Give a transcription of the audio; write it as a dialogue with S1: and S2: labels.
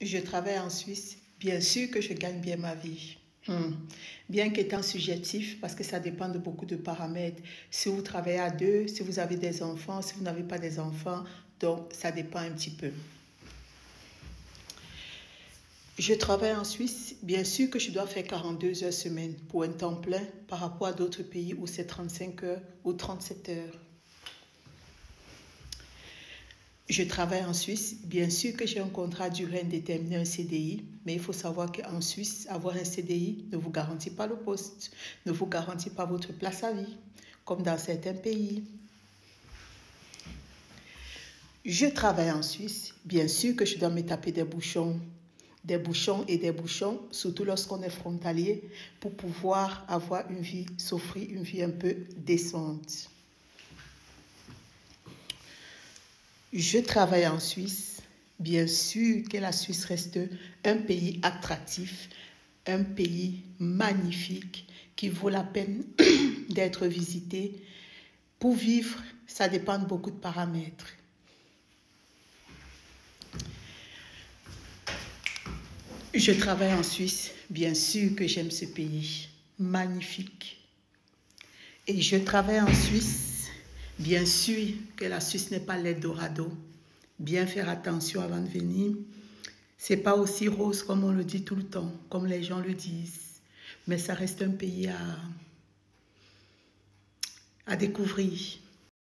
S1: Je travaille en Suisse. Bien sûr que je gagne bien ma vie. Bien qu'étant subjectif, parce que ça dépend de beaucoup de paramètres. Si vous travaillez à deux, si vous avez des enfants, si vous n'avez pas des enfants, donc ça dépend un petit peu. Je travaille en Suisse. Bien sûr que je dois faire 42 heures semaine pour un temps plein par rapport à d'autres pays où c'est 35 heures ou 37 heures. Je travaille en Suisse. Bien sûr que j'ai un contrat à durée indéterminée, un CDI, mais il faut savoir qu'en Suisse, avoir un CDI ne vous garantit pas le poste, ne vous garantit pas votre place à vie, comme dans certains pays. Je travaille en Suisse. Bien sûr que je dois me taper des bouchons et des bouchons, surtout lorsqu'on est frontalier, pour pouvoir avoir une vie, s'offrir une vie un peu décente. Je travaille en Suisse. Bien sûr que la Suisse reste un pays attractif, un pays magnifique qui vaut la peine d'être visité. Pour vivre, ça dépend de beaucoup de paramètres. Je travaille en Suisse. Bien sûr que j'aime ce pays magnifique. Et je travaille en Suisse. Bien sûr que la Suisse n'est pas l'Eldorado. Bien faire attention avant de venir. C'est pas aussi rose comme on le dit tout le temps, comme les gens le disent. Mais ça reste un pays à découvrir.